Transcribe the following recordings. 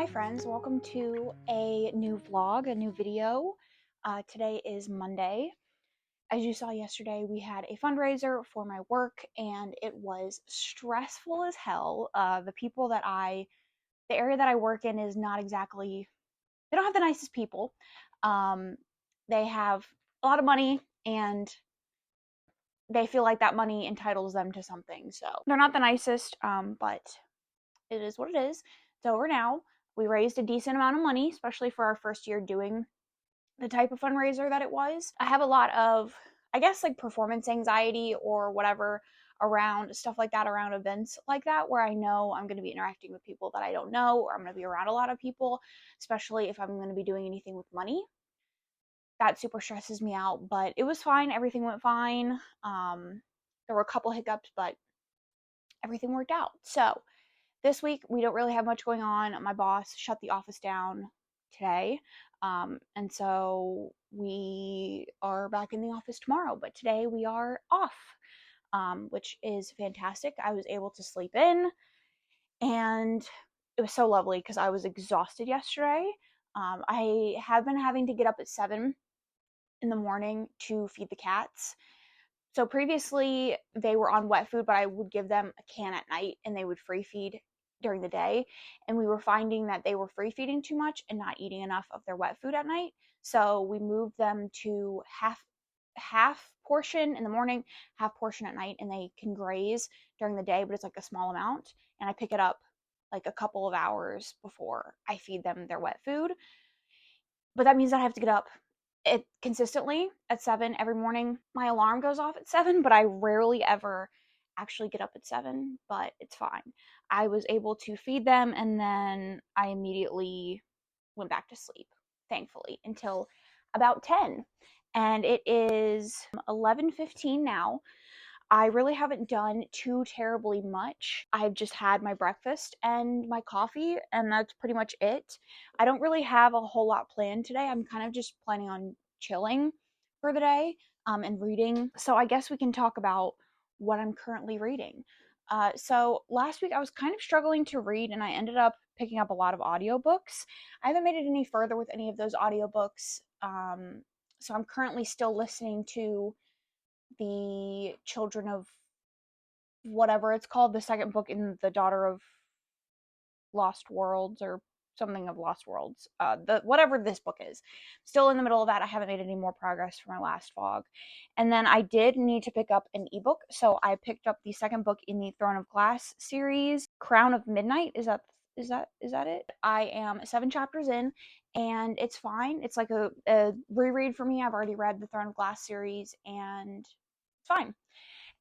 Hi friends, welcome to a new vlog, a new video. Today is Monday. As you saw yesterday, we had a fundraiser for my work and it was stressful as hell. The area that I work in is not exactly, they don't have the nicest people. They have a lot of money and they feel like that money entitles them to something. So they're not the nicest, but it is what it is. It's over now. We raised a decent amount of money, especially for our first year doing the type of fundraiser that it was. I have a lot of, I guess, like performance anxiety or whatever around stuff like that, around events like that, where I know I'm going to be interacting with people that I don't know, or I'm going to be around a lot of people, especially if I'm going to be doing anything with money. That super stresses me out, but it was fine. Everything went fine. There were a couple hiccups, but everything worked out. So this week, we don't really have much going on. My boss shut the office down today, and so we are back in the office tomorrow, but today we are off, which is fantastic. I was able to sleep in, and it was so lovely because I was exhausted yesterday. I have been having to get up at 7 in the morning to feed the cats. So previously, they were on wet food, but I would give them a can at night, and they would free feed during the day, and we were finding that they were free feeding too much and not eating enough of their wet food at night. So we moved them to half portion in the morning, half portion at night, and they can graze during the day, but it's like a small amount, and I pick it up like a couple of hours before I feed them their wet food. But that means that I have to get up consistently at 7 every morning. My alarm goes off at 7, but I rarely ever actually get up at 7, but it's fine. I was able to feed them, and then I immediately went back to sleep, thankfully, until about 10. And it is 11:15 now. I really haven't done too terribly much. I've just had my breakfast and my coffee, and that's pretty much it. I don't really have a whole lot planned today. I'm kind of just planning on chilling for the day and reading. So I guess we can talk about what I'm currently reading. So last week I was kind of struggling to read, and I ended up picking up a lot of audiobooks. I haven't made it any further with any of those audiobooks. So I'm currently still listening to the Children of whatever it's called, the second book in the Daughter of Lost Worlds, or something of Lost Worlds, the whatever this book is. Still in the middle of that. I haven't made any more progress for my last vlog. And then I did need to pick up an ebook, so I picked up the second book in the Throne of Glass series, Crown of Midnight. Is that it? I am 7 chapters in, and it's fine. It's like a reread for me. I've already read the Throne of Glass series, and it's fine.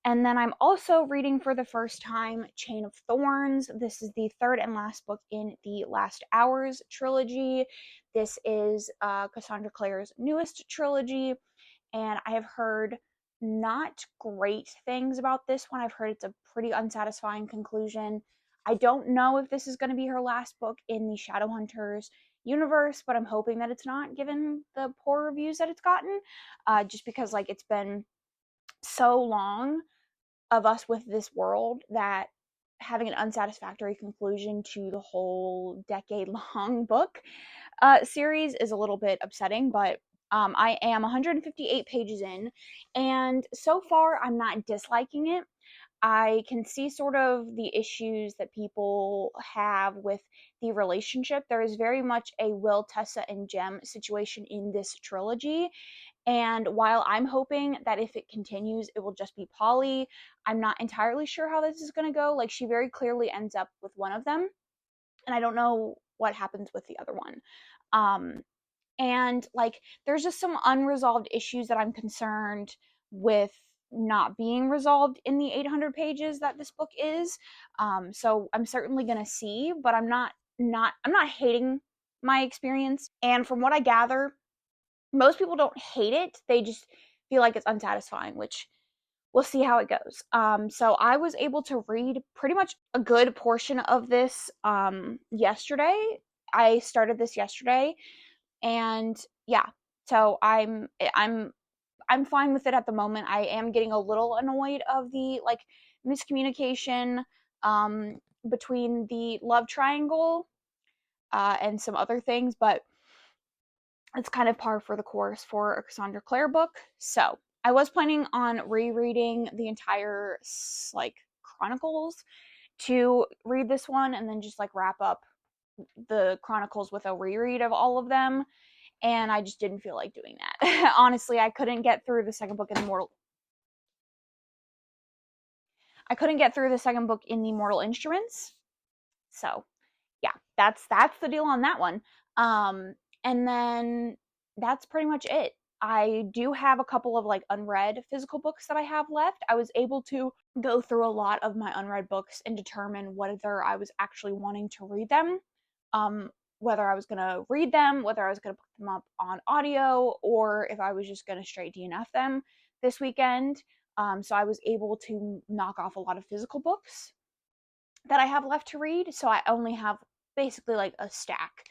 And then I'm also reading for the first time Chain of Thorns. This is the third and last book in the Last Hours trilogy. This is Cassandra Clare's newest trilogy, and I have heard not great things about this one. I've heard it's a pretty unsatisfying conclusion. I don't know if this is going to be her last book in the Shadowhunters universe, but I'm hoping that it's not, given the poor reviews that it's gotten, just because like it's been so long of us with this world that having an unsatisfactory conclusion to the whole decade-long book series is a little bit upsetting, but I am 158 pages in, and so far I'm not disliking it. I can see sort of the issues that people have with the relationship. There is very much a Will, Tessa, and Jem situation in this trilogy, and while I'm hoping that if it continues, it will just be Polly, I'm not entirely sure how this is going to go. Like, she very clearly ends up with one of them, and I don't know what happens with the other one. And, like, there's just some unresolved issues that I'm concerned with not being resolved in the 800 pages that this book is. So I'm certainly going to see, but I'm not hating my experience. And from what I gather, most people don't hate it, they just feel like it's unsatisfying, which we'll see how it goes. So I was able to read pretty much a good portion of this yesterday. I started this yesterday, and yeah, so I'm fine with it at the moment. I am getting a little annoyed of the like miscommunication between the love triangle and some other things, but it's kind of par for the course for a Cassandra Clare book. So I was planning on rereading the entire like Chronicles to read this one and then just like wrap up the Chronicles with a reread of all of them, and I just didn't feel like doing that. Honestly, I couldn't get through the second book in the Mortal Instruments. So yeah, that's the deal on that one. And then that's pretty much it. I do have a couple of like unread physical books that I have left. I was able to go through a lot of my unread books and determine whether I was actually wanting to read them, whether I was going to read them, whether I was going to put them up on audio, or if I was just going to straight DNF them this weekend. So I was able to knock off a lot of physical books that I have left to read. So I only have basically like a stack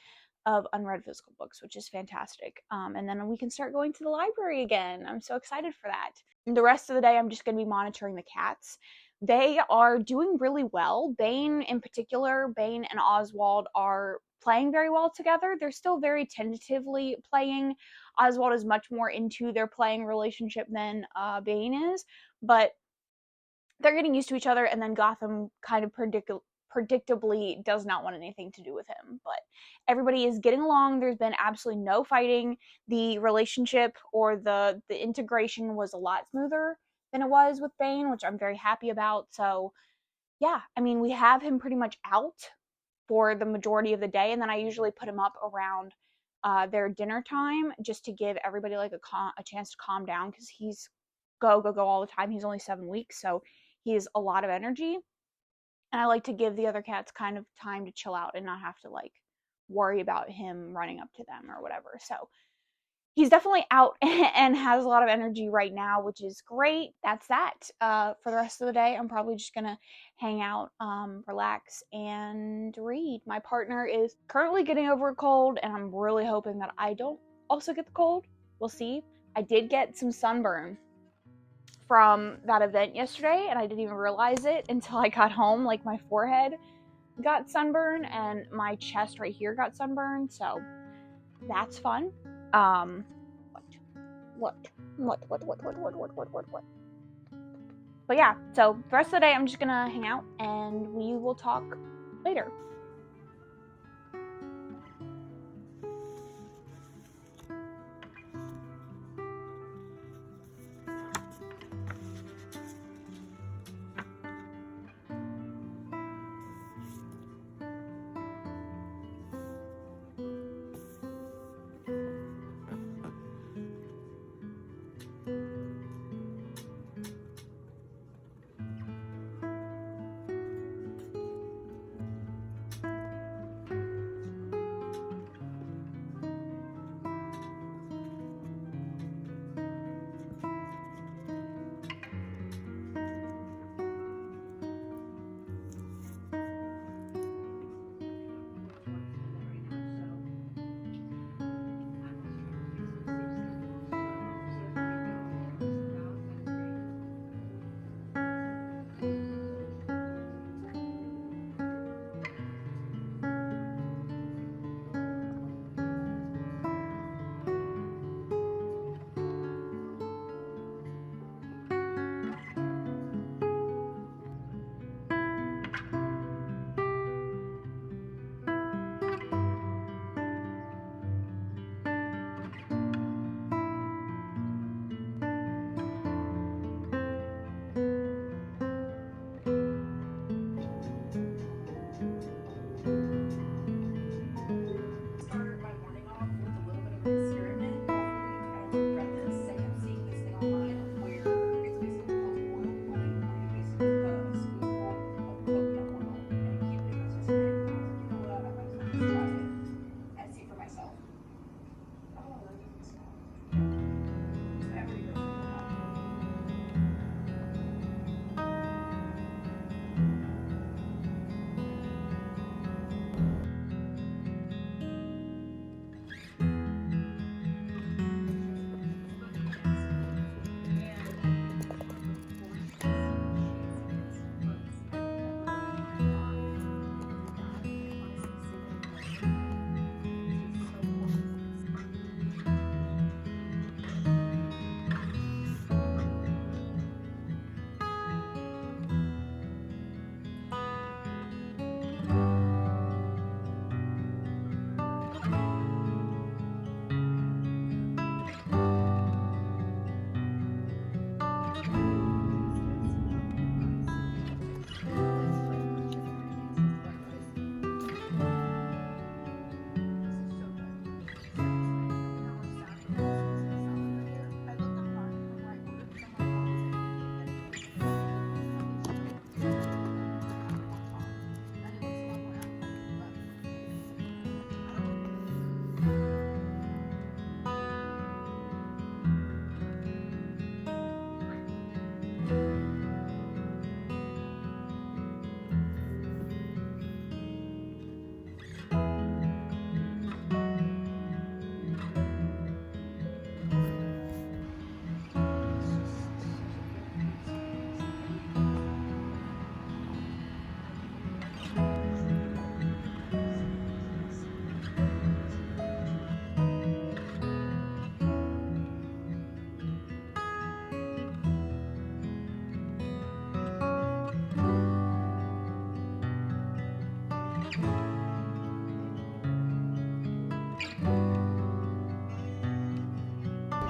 of unread physical books, which is fantastic. And then we can start going to the library again. I'm so excited for that. And the rest of the day, I'm just going to be monitoring the cats. They are doing really well. Bane in particular, Bane and Oswald are playing very well together. They're still very tentatively playing. Oswald is much more into their playing relationship than Bane is, but they're getting used to each other, and then Gotham kind of predictably does not want anything to do with him. But everybody is getting along. There's been absolutely no fighting. The relationship or the integration was a lot smoother than it was with Bane, which I'm very happy about. So yeah, I mean, we have him pretty much out for the majority of the day, and then I usually put him up around their dinner time just to give everybody like a chance to calm down, because he's go all the time. He's only 7 weeks, so he has a lot of energy, and I like to give the other cats kind of time to chill out and not have to like worry about him running up to them or whatever. So he's definitely out and has a lot of energy right now, which is great. That's that. For the rest of the day, I'm probably just gonna hang out, relax, and read. My partner is currently getting over a cold, and I'm really hoping that I don't also get the cold. We'll see. I did get some sunburn from that event yesterday, and I didn't even realize it until I got home. Like, my forehead got sunburned and my chest right here got sunburned, so that's fun. What? But yeah, so the rest of the day I'm just gonna hang out and we will talk later.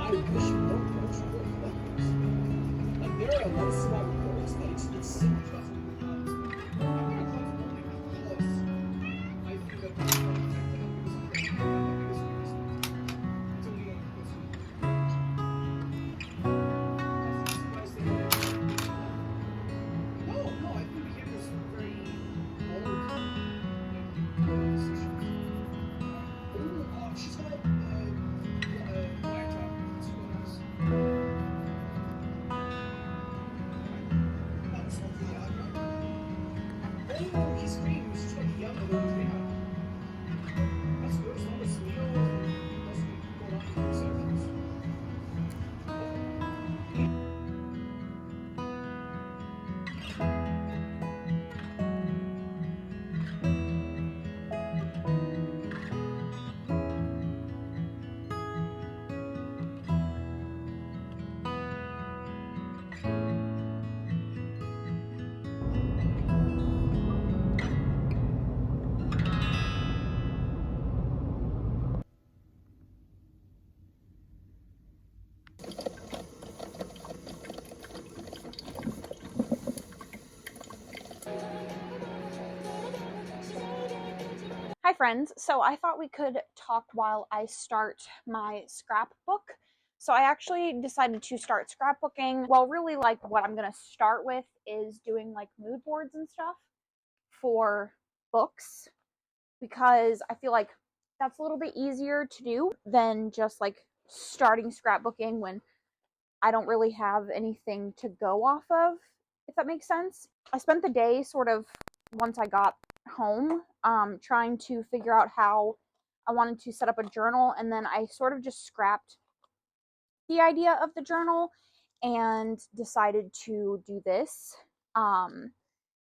I wish more books were like this. Like there are a lot of small books that it's so tough because I'm not only because I feel that it's not affected because of crazy. It's only because no, I think behavior is very old. Oh, she's got white top. Let's see what else. That's not the oh, he's green. She's got yellow and green. That's good. As long as Leo doesn't go around in circles. Hi friends, so I thought we could talk while I start my scrapbook. So I actually decided to start scrapbooking. Well, really like what I'm gonna start with is doing like mood boards and stuff for books, because I feel like that's a little bit easier to do than just like starting scrapbooking when I don't really have anything to go off of, if that makes sense. I spent the day sort of, once I got home, trying to figure out how I wanted to set up a journal, and then I sort of just scrapped the idea of the journal and decided to do this.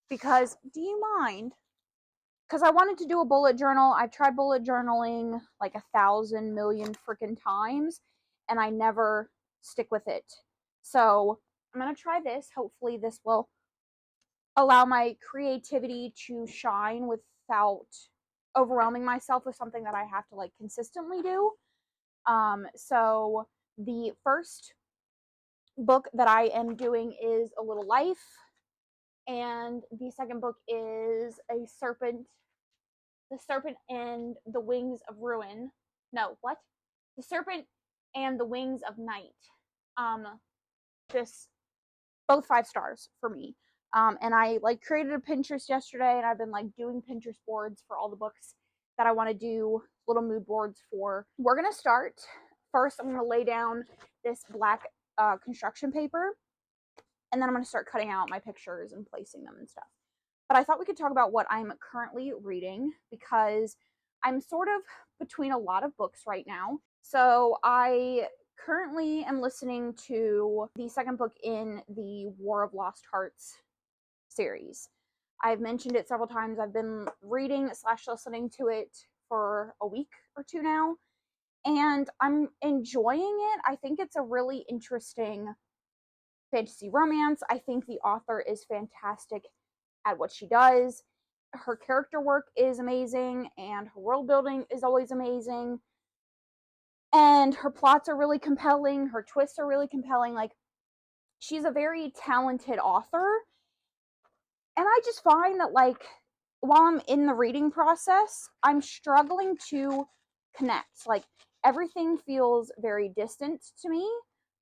Because, do you mind? Because I wanted to do a bullet journal. I've tried bullet journaling like 1,000 million freaking times, and I never stick with it. So I'm gonna try this. Hopefully this will allow my creativity to shine without overwhelming myself with something that I have to like consistently do. So the first book that I am doing is A Little Life, and the second book is The Serpent and the Wings of Ruin. No, what? The Serpent and the Wings of Night. Just both 5 stars for me. And I like created a Pinterest yesterday, and I've been like doing Pinterest boards for all the books that I want to do little mood boards for. We're gonna start first. I'm gonna lay down this black construction paper, and then I'm gonna start cutting out my pictures and placing them and stuff. But I thought we could talk about what I'm currently reading, because I'm sort of between a lot of books right now. So I currently am listening to the second book in the War of Lost Hearts series. I've mentioned it several times. I've been reading / listening to it for a week or two now, and I'm enjoying it. I think it's a really interesting fantasy romance. I think the author is fantastic at what she does. Her character work is amazing, and her world building is always amazing. And her plots are really compelling. Her twists are really compelling. Like, she's a very talented author. And I just find that, like, while I'm in the reading process, I'm struggling to connect. Like, everything feels very distant to me.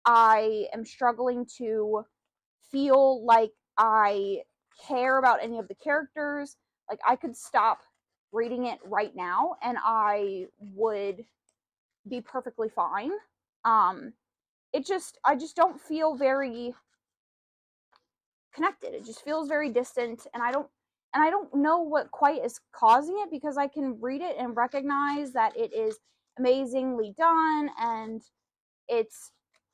I am struggling to feel like I care about any of the characters. Like, I could stop reading it right now and I would be perfectly fine. I just don't feel very connected. It just feels very distant, and I don't know what quite is causing it, because I can read it and recognize that it is amazingly done and it's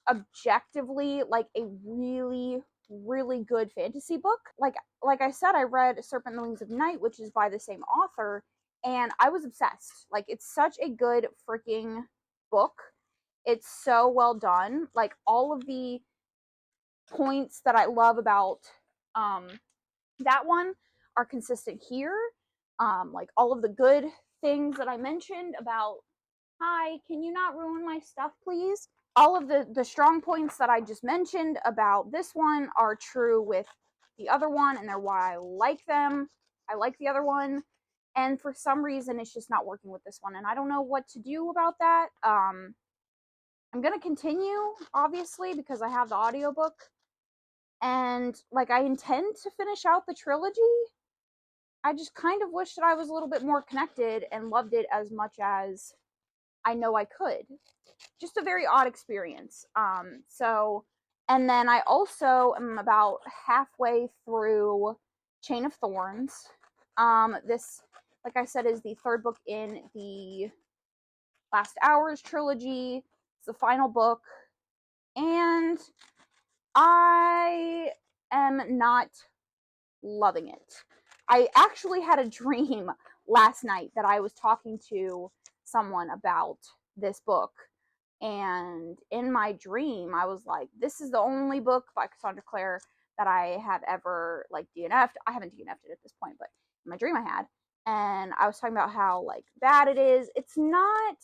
objectively like a really really good fantasy book. Like I said, I read Serpent and the Wings of Night, which is by the same author, and I was obsessed. Like, it's such a good freaking book. It's so well done. Like, all of the points that I love about that one are consistent here. Like, all of the good things that I mentioned about Hi, can you not ruin my stuff, please? All of the strong points that I just mentioned about this one are true with the other one, and they're why I like them. I like the other one, and for some reason it's just not working with this one, and I don't know what to do about that. I'm gonna continue, obviously, because I have the audiobook, and like I intend to finish out the trilogy. I just kind of wish that I was a little bit more connected and loved it as much as I know I could. Just a very odd experience. And then I also am about halfway through Chain of Thorns. This, like I said, is the third book in the Last Hours trilogy. It's the final book, and I am not loving it. I actually had a dream last night that I was talking to someone about this book, and in my dream I was like, this is the only book by Cassandra Clare that I have ever like DNF'd. I haven't DNF'd it at this point, but in my dream I had, and I was talking about how like bad it is. It's not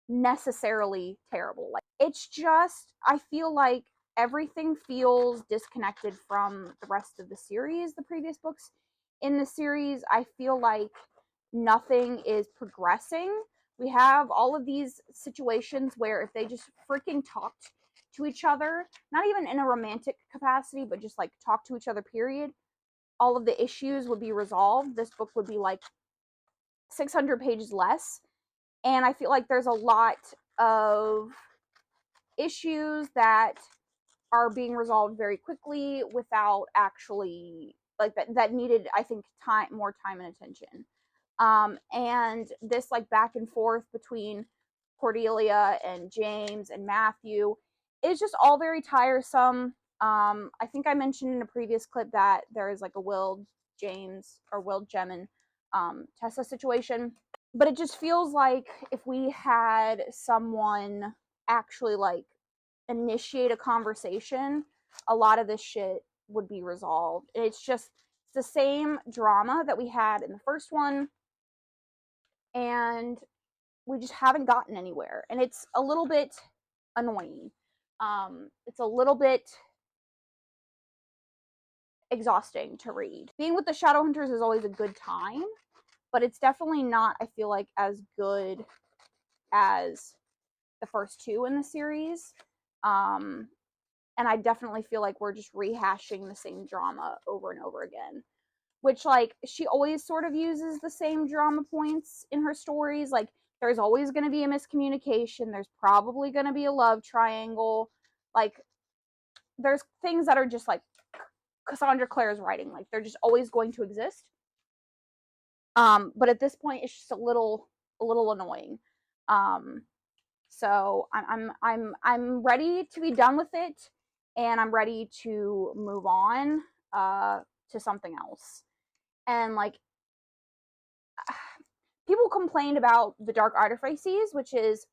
necessarily terrible. Like, it's just, I feel like everything feels disconnected from the rest of the series, the previous books in the series. I feel like nothing is progressing. We have all of these situations where if they just freaking talked to each other, not even in a romantic capacity, but just like talk to each other, period, all of the issues would be resolved. This book would be like 600 pages less. And I feel like there's a lot of issues that are being resolved very quickly without actually, like, that needed, I think, more time and attention. And this like back and forth between Cordelia and James and Matthew is just all very tiresome. I think I mentioned in a previous clip that there is like a Will James or Will Jem and Tessa situation, but it just feels like if we had someone actually like initiate a conversation, a lot of this shit would be resolved. It's just the same drama that we had in the first one, and we just haven't gotten anywhere, and it's a little bit annoying. It's a little bit exhausting to read. Being with the Shadowhunters is always a good time, but it's definitely not, I feel like, as good as the first two in the series. And I definitely feel like we're just rehashing the same drama over and over again, which, like, she always sort of uses the same drama points in her stories. Like, there's always going to be a miscommunication, there's probably going to be a love triangle, like, there's things that are just like Cassandra Clare's writing, like they're just always going to exist. But at this point it's just a little annoying. So I'm ready to be done with it, and I'm ready to move on to something else. And like, people complained about the Dark Artifices, which is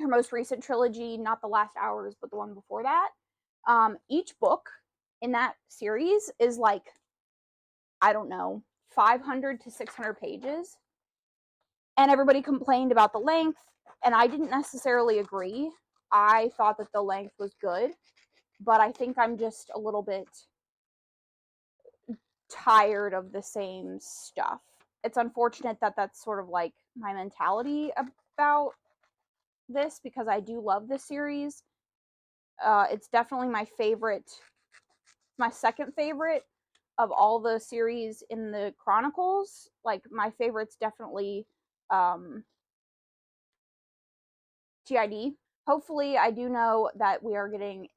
her most recent trilogy, not the Last Hours, but the one before that. Each book in that series is like, I don't know, 500 to 600 pages. And everybody complained about the length, and I didn't necessarily agree. I thought that the length was good, but I think I'm just a little bit tired of the same stuff. It's unfortunate that that's sort of like my mentality about this, because I do love this series. It's definitely my favorite, my second favorite of all the series in the Chronicles. Like, my favorite's definitely TID. Hopefully, I do know that we are getting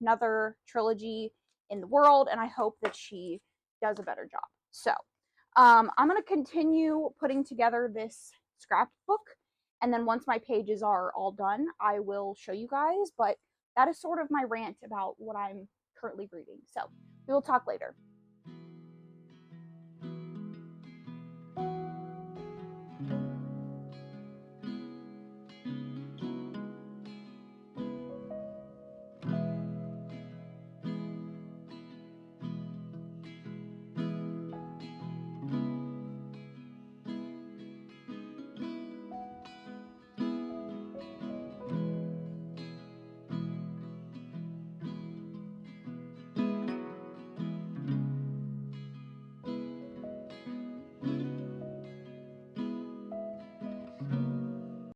another trilogy in the world, and I hope that she does a better job. So, I'm going to continue putting together this scrapbook, and then once my pages are all done, I will show you guys. But that is sort of my rant about what I'm currently reading. So, we will talk later.